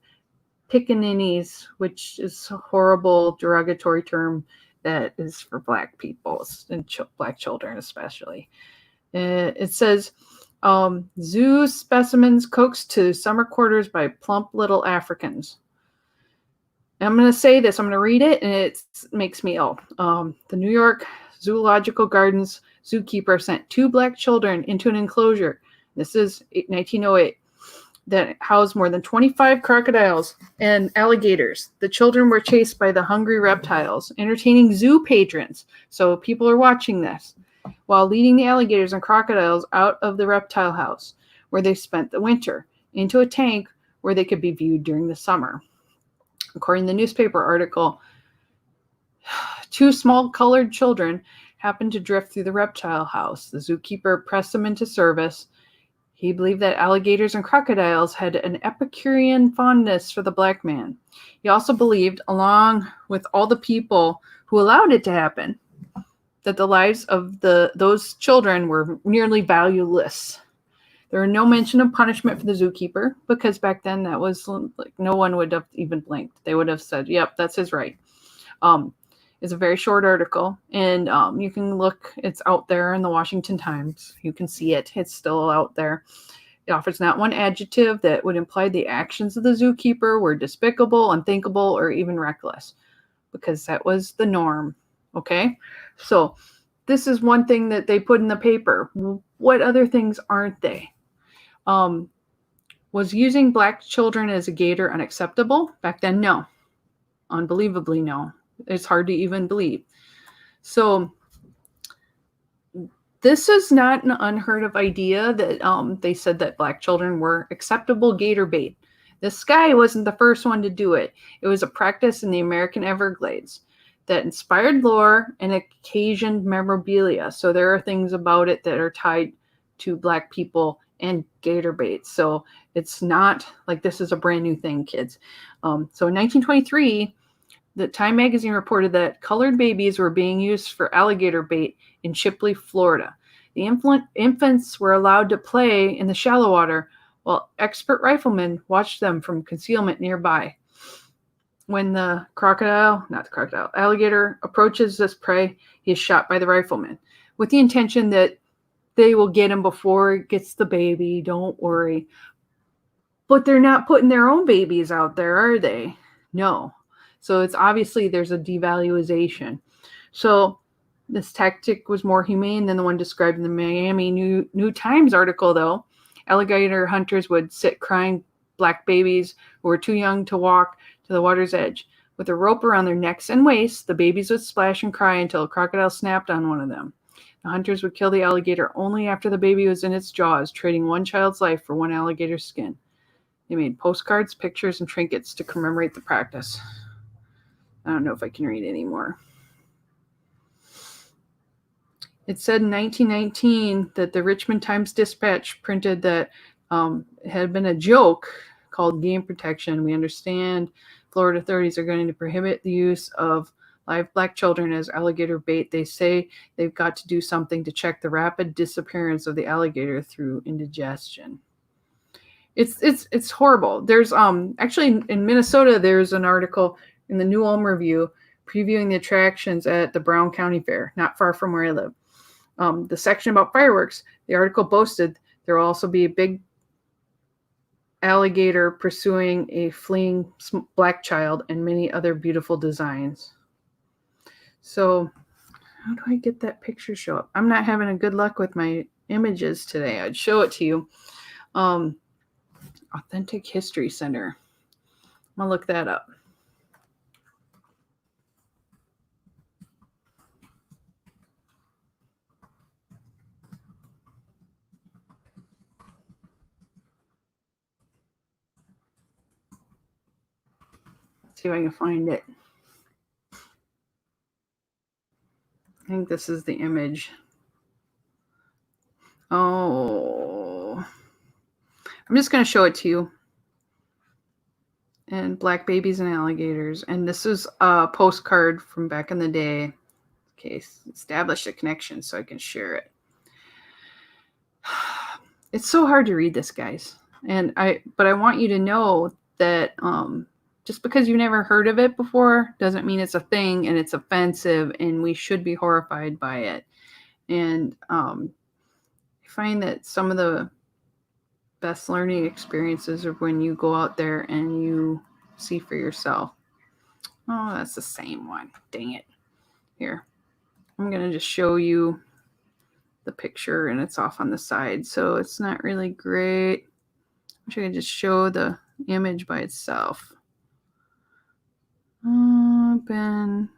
pickaninnies, which is a horrible derogatory term that is for Black people and Black children especially. It says, zoo specimens coaxed to summer quarters by plump little Africans. And I'm going to say this, I'm going to read it, and it makes me ill. The New York Zoological Gardens zookeeper sent 2 black children into an enclosure. This is 1908. That housed more than 25 crocodiles and alligators. The children were chased by the hungry reptiles, entertaining zoo patrons. So people are watching this, while leading the alligators and crocodiles out of the reptile house, where they spent the winter, into a tank where they could be viewed during the summer. According to the newspaper article, 2 small colored children happened to drift through the reptile house. The zookeeper pressed them into service. He believed that alligators and crocodiles had an Epicurean fondness for the black man. He also believed, along with all the people who allowed it to happen, that the lives of those children were nearly valueless. There were no mention of punishment for the zookeeper, because back then that was like no one would have even blinked. They would have said, yep, that's his right. It's a very short article, and you can look. It's out there in the Washington Times. You can see it. It's still out there. It offers not one adjective that would imply the actions of the zookeeper were despicable, unthinkable, or even reckless, because that was the norm. Okay? So this is one thing that they put in the paper. What other things aren't they? Was using black children as a gator unacceptable? Back then, no. Unbelievably, no. It's hard to even believe. So this is not an unheard of idea that they said that black children were acceptable gator bait. This guy wasn't the first one to do it. It was a practice in the American Everglades that inspired lore and occasioned memorabilia. So there are things about it that are tied to black people and gator bait. So it's not like this is a brand new thing, kids. So in 1923, the Time magazine reported that colored babies were being used for alligator bait in Chipley, Florida. The infants were allowed to play in the shallow water, while expert riflemen watched them from concealment nearby. When the alligator approaches this prey, he is shot by the rifleman, with the intention that they will get him before it gets the baby. Don't worry. But they're not putting their own babies out there, are they? No. So it's obviously there's a devaluation. So this tactic was more humane than the one described in the Miami New Times article, though. Alligator hunters would sit crying black babies who were too young to walk to the water's edge. With a rope around their necks and waists, the babies would splash and cry until a crocodile snapped on one of them. The hunters would kill the alligator only after the baby was in its jaws, trading one child's life for one alligator's skin. They made postcards, pictures, and trinkets to commemorate the practice. I don't know if I can read anymore. It said in 1919 that the Richmond Times-Dispatch printed that it had been a joke called game protection. We understand Florida authorities are going to prohibit the use of live black children as alligator bait. They say they've got to do something to check the rapid disappearance of the alligator through indigestion. It's horrible. There's actually in Minnesota there's an article in the New Ulm Review previewing the attractions at the Brown County Fair, not far from where I live. The section about fireworks, the article boasted there will also be a big alligator pursuing a fleeing black child and many other beautiful designs. So how do I get that picture show up? I'm not having a good luck with my images today. I'd show it to you. Authentic History Center. I'm going to look that up. See if I can find it. I think this is the image. Oh, I'm just going to show it to you. And black babies and alligators. And this is a postcard from back in the day. Okay, establish a connection so I can share it. It's so hard to read this, guys. But I want you to know that just because you've never heard of it before doesn't mean it's a thing and it's offensive and we should be horrified by it. And I find that some of the best learning experiences are when you go out there and you see for yourself. Oh, that's the same one. Dang it. Here. I'm going to just show you the picture and it's off on the side, so it's not really great. I wish I could just show the image by itself. Open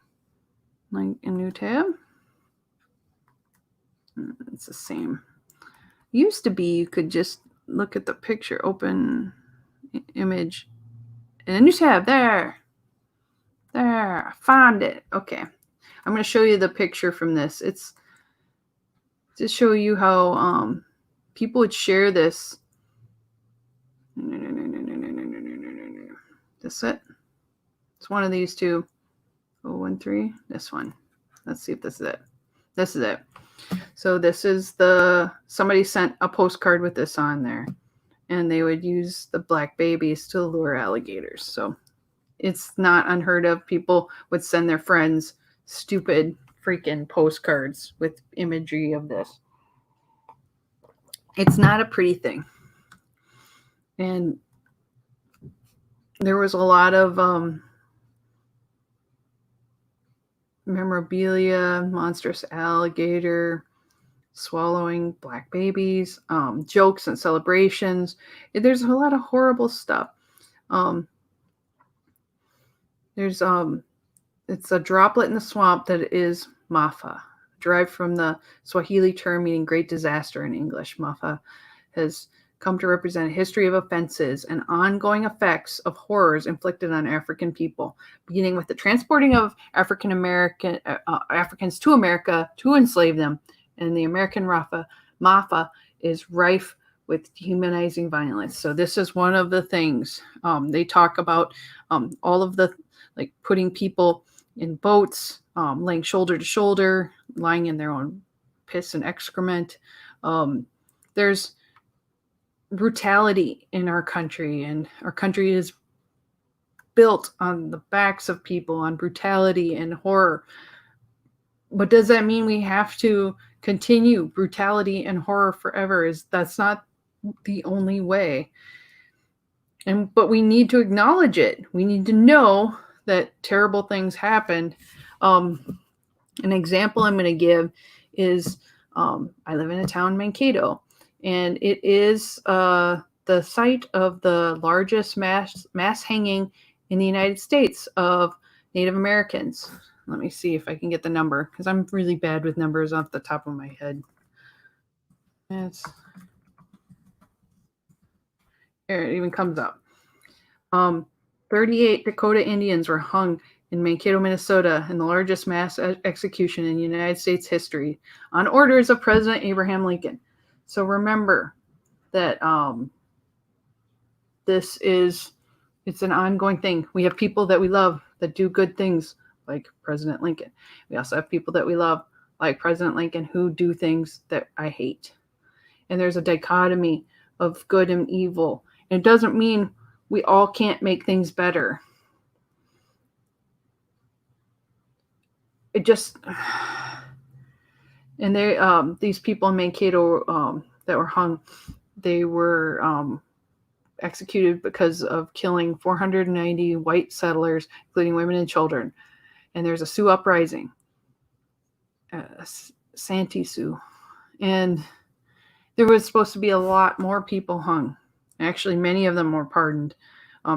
like a new tab. It's the same. Used to be you could just look at the picture, open image, and a new tab. There, I found it. Okay, I'm going to show you the picture from this. It's to show you how people would share this. This it? It's one of these two. 013. This one. Let's see if this is it. This is it. So this is somebody sent a postcard with this on there, and they would use the black babies to lure alligators. So it's not unheard of. People would send their friends stupid freaking postcards with imagery of this. It's not a pretty thing. And there was a lot of memorabilia, monstrous alligator swallowing black babies, jokes and celebrations. There's a lot of horrible stuff. It's a droplet in the swamp that is Mafa, derived from the Swahili term meaning great disaster in English. Mafa has come to represent a history of offenses and ongoing effects of horrors inflicted on African people, beginning with the transporting of Africans to America to enslave them. And the American Mafa is rife with dehumanizing violence. So this is one of the things they talk about, all of the, like, putting people in boats, laying shoulder to shoulder, lying in their own piss and excrement. There's brutality in our country, and our country is built on the backs of people, on brutality and horror. But does that mean we have to continue brutality and horror forever? That's not the only way. But we need to acknowledge it. We need to know that terrible things happened. An example I'm going to give is I live in a town, Mankato, and it is the site of the largest mass hanging in the United States of Native Americans. Let me see if I can get the number, because I'm really bad with numbers off the top of my head. Here it even comes up. 38 Dakota Indians were hung in Mankato, Minnesota, in the largest mass execution in United States history on orders of President Abraham Lincoln. So remember that it's an ongoing thing. We have people that we love that do good things, like President Lincoln. We also have people that we love, like President Lincoln, who do things that I hate. And there's a dichotomy of good and evil. And it doesn't mean we all can't make things better. It just, and these people in Mankato that were hung, they were executed because of killing 490 white settlers, including women and children. And there's a Sioux uprising, Santee Sioux, and there was supposed to be a lot more people hung. Actually, many of them were pardoned.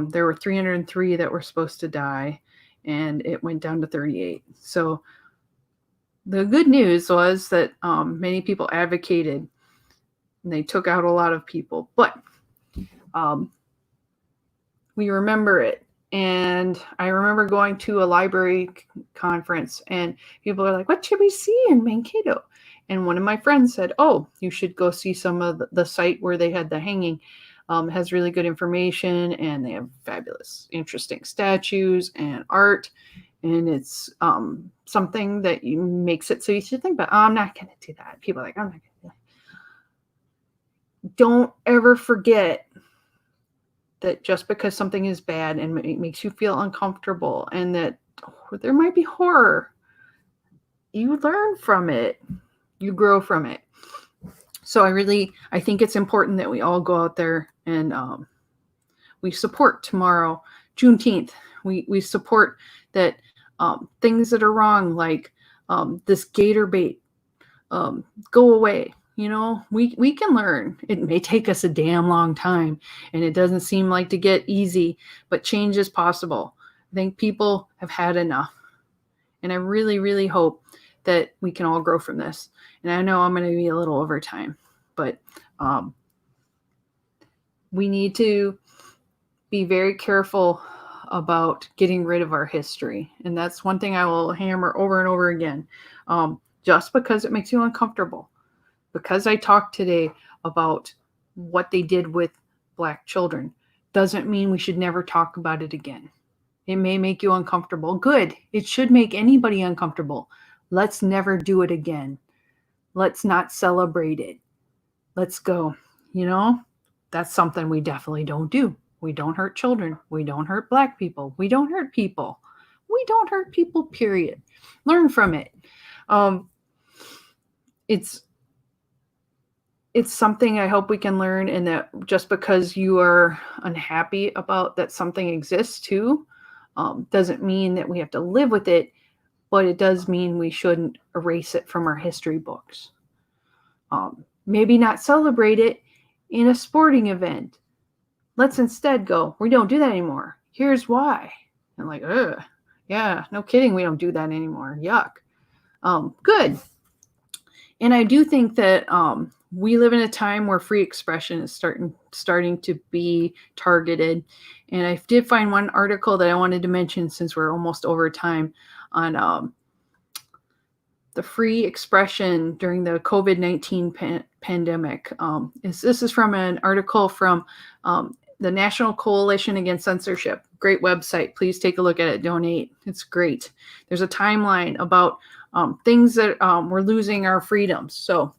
There were 303 that were supposed to die, and it went down to 38. So the good news was that many people advocated, and they took out a lot of people. But we remember it. And I remember going to a library conference, and people are like, what should we see in Mankato? And one of my friends said, oh, you should go see some of the site where they had the hanging. It has really good information, and they have fabulous, interesting statues and art. And it's something that makes it so you should think about, oh, I'm not going to do that. People are like, I'm not going to do that. Don't ever forget that just because something is bad and it makes you feel uncomfortable, and that there might be horror, you learn from it. You grow from it. So I think it's important that we all go out there and we support tomorrow, Juneteenth. We support that things that are wrong, like this Gator Bait go away. We can learn. It may take us a damn long time, and it doesn't seem like to get easy, but change is possible. I think people have had enough, and I really, really hope that we can all grow from this. And I know I'm going to be a little over time, but we need to be very careful about getting rid of our history. And that's one thing I will hammer over and over again. Just because it makes you uncomfortable, because I talked today about what they did with Black children, doesn't mean we should never talk about it again. It may make you uncomfortable. Good. It should make anybody uncomfortable. Let's never do it again. Let's not celebrate it. Let's go. That's something we definitely don't do. We don't hurt children. We don't hurt Black people. We don't hurt people. We don't hurt people, period. Learn from it. It's something I hope we can learn, and that just because you are unhappy about that something exists too, doesn't mean that we have to live with it, but it does mean we shouldn't erase it from our history books. Maybe not celebrate it in a sporting event. Let's instead go, we don't do that anymore. Here's why. And like, yeah, no kidding, we don't do that anymore. Yuck. Good. And I do think that we live in a time where free expression is starting to be targeted. And I did find one article that I wanted to mention, since we're almost over time, on the free expression during the COVID-19 pandemic. This is from an article from the National Coalition Against Censorship. Great website. Please take a look at it. Donate. It's great. There's a timeline about things that we're losing our freedoms. So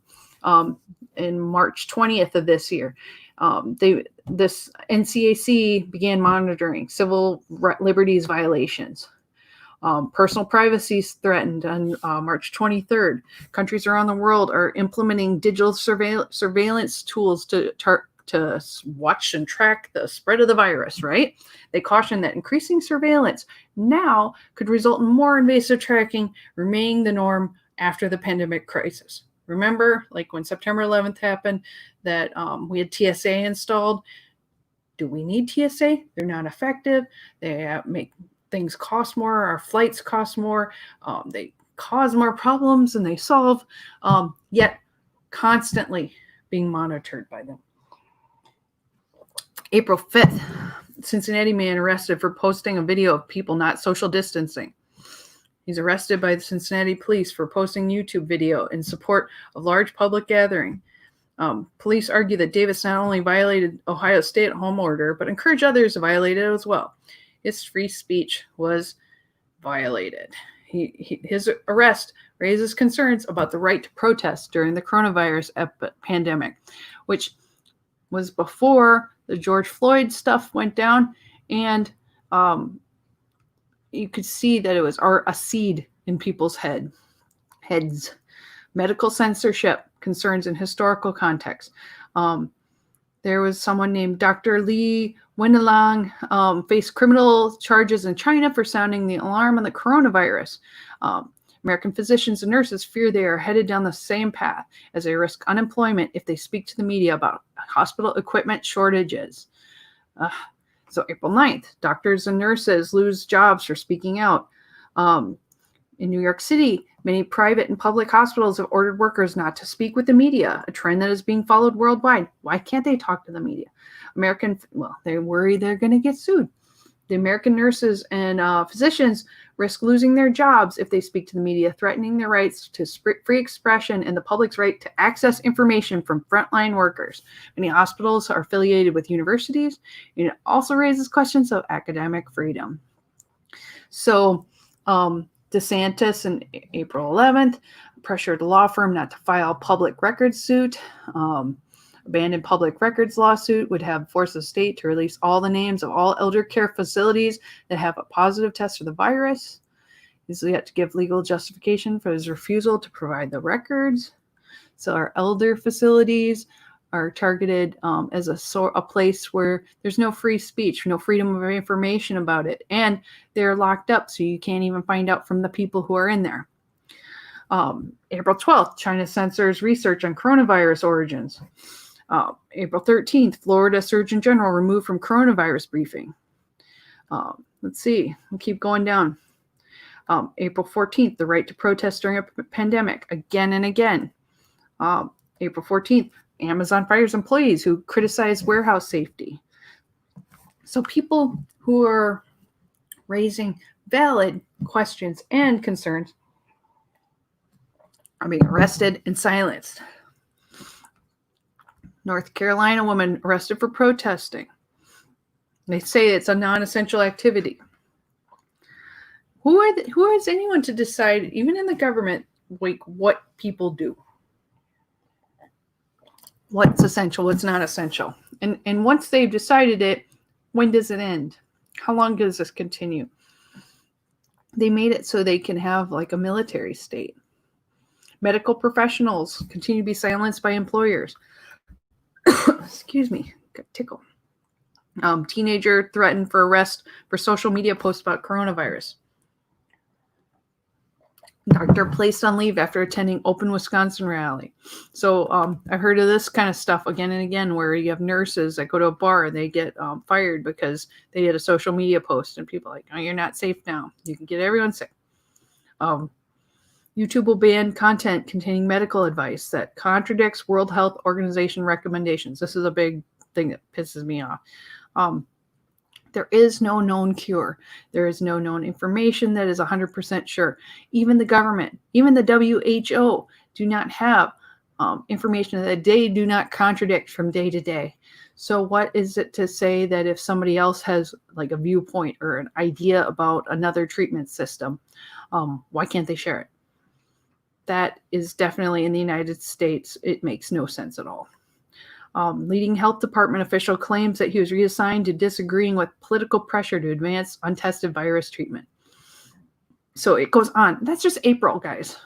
in March 20th of this year, this NCAC began monitoring civil liberties violations. Personal privacy is threatened on March 23rd. Countries around the world are implementing digital surveillance tools to watch and track the spread of the virus, right? They caution that increasing surveillance now could result in more invasive tracking remaining the norm after the pandemic crisis. Remember, like when September 11th happened, that we had TSA installed. Do we need TSA? They're not effective. They make things cost more. Our flights cost more. They cause more problems than they solve, yet constantly being monitored by them. April 5th, Cincinnati man arrested for posting a video of people not social distancing. He's arrested by the Cincinnati police for posting YouTube video in support of large public gathering. Police argue that Davis not only violated Ohio's stay-at-home order, but encouraged others to violate it as well. His free speech was violated. His arrest raises concerns about the right to protest during the coronavirus pandemic, which was before the George Floyd stuff went down, and you could see that it was a seed in people's heads. Medical censorship, concerns in historical context. There was someone named Dr. Li Wenliang faced criminal charges in China for sounding the alarm on the coronavirus. American physicians and nurses fear they are headed down the same path as they risk unemployment if they speak to the media about hospital equipment shortages. So April 9th, doctors and nurses lose jobs for speaking out. In New York City, many private and public hospitals have ordered workers not to speak with the media, a trend that is being followed worldwide. Why can't they talk to the media? They worry they're going to get sued. The American nurses and physicians risk losing their jobs if they speak to the media, threatening their rights to free expression and the public's right to access information from frontline workers. Many hospitals are affiliated with universities, and it also raises questions of academic freedom. So, DeSantis on April 11th pressured a law firm not to file public records suit. Abandoned public records lawsuit would have forced the state to release all the names of all elder care facilities that have a positive test for the virus. He's yet to give legal justification for his refusal to provide the records. So our elder facilities are targeted as a place where there's no free speech, no freedom of information about it, and they're locked up, so you can't even find out from the people who are in there. April 12th, China censors research on coronavirus origins. April 13th, Florida Surgeon General removed from coronavirus briefing. Let's see, we'll keep going down. April 14th, the right to protest during a pandemic, again and again. April 14th, Amazon fires employees who criticize warehouse safety. So people who are raising valid questions and concerns are being arrested and silenced. North Carolina woman arrested for protesting. They say it's a non-essential activity. Who is anyone to decide, even in the government, like what people do? What's essential, what's not essential? And once they've decided it, when does it end? How long does this continue? They made it so they can have like a military state. Medical professionals continue to be silenced by employers. Excuse me, got a tickle. Teenager threatened for arrest for social media posts about coronavirus. Doctor placed on leave after attending Open Wisconsin rally. So I've heard of this kind of stuff again and again, where you have nurses that go to a bar and they get fired because they did a social media post, and people are like, oh, you're not safe now. You can get everyone sick. YouTube will ban content containing medical advice that contradicts World Health Organization recommendations. This is a big thing that pisses me off. There is no known cure. There is no known information that is 100% sure. Even the government, even the WHO do not have information that they do not contradict from day to day. So what is it to say that if somebody else has like a viewpoint or an idea about another treatment system, why can't they share it? That is definitely in the United States. It makes no sense at all. Leading health department official claims that he was reassigned to disagreeing with political pressure to advance untested virus treatment. So it goes on. That's just April, guys.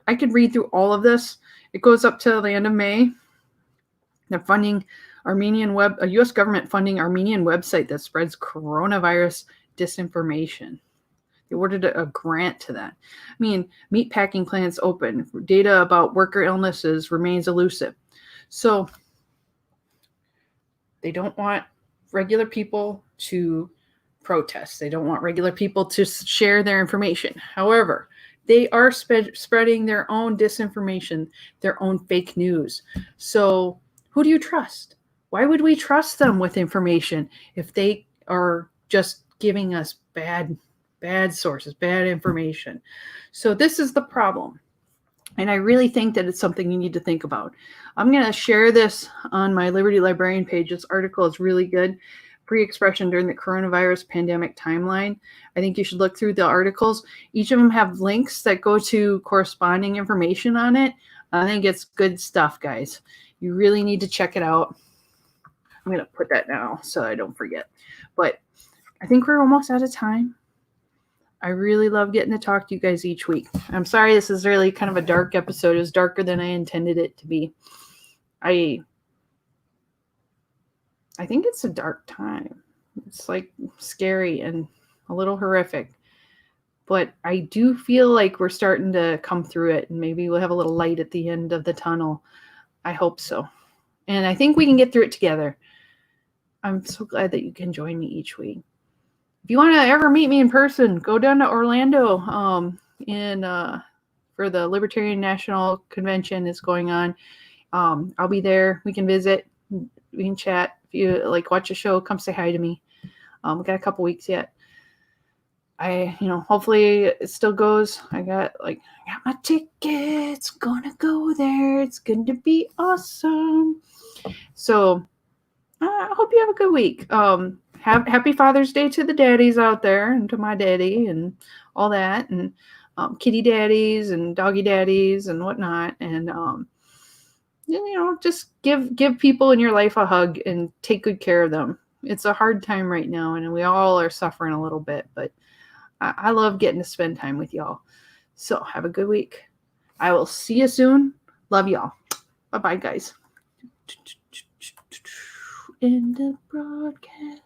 I could read through all of this. It goes up to the end of May. They're funding a U.S. government funding Armenian website that spreads coronavirus disinformation. They awarded a grant to that. I mean, meatpacking plants open. Data about worker illnesses remains elusive. So they don't want regular people to protest. They don't want regular people to share their information. However, they are spreading their own disinformation, their own fake news. So who do you trust? Why would we trust them with information if they are just giving us bad sources, bad information? So this is the problem. And I really think that it's something you need to think about. I'm going to share this on my Liberty Librarian page. This article is really good. Free expression during the coronavirus pandemic timeline. I think you should look through the articles. Each of them have links that go to corresponding information on it. I think it's good stuff, guys. You really need to check it out. I'm going to put that now so I don't forget. But I think we're almost out of time. I really love getting to talk to you guys each week. I'm sorry this is really kind of a dark episode. It was darker than I intended it to be. I think it's a dark time. It's like scary and a little horrific. But I do feel like we're starting to come through it, and maybe we'll have a little light at the end of the tunnel. I hope so. And I think we can get through it together. I'm so glad that you can join me each week. If you want to ever meet me in person, go down to Orlando for the Libertarian National Convention is going on. I'll be there. We can visit. We can chat. If you like watch a show, come say hi to me. We got a couple weeks yet. Hopefully it still goes. I got my tickets. Gonna go there. It's going to be awesome. So I hope you have a good week. Happy Father's Day to the daddies out there, and to my daddy and all that, and kitty daddies and doggy daddies and whatnot. And just give people in your life a hug and take good care of them. It's a hard time right now, and we all are suffering a little bit, but I love getting to spend time with y'all. So have a good week. I will see you soon. Love y'all. Bye-bye, guys. End of broadcast.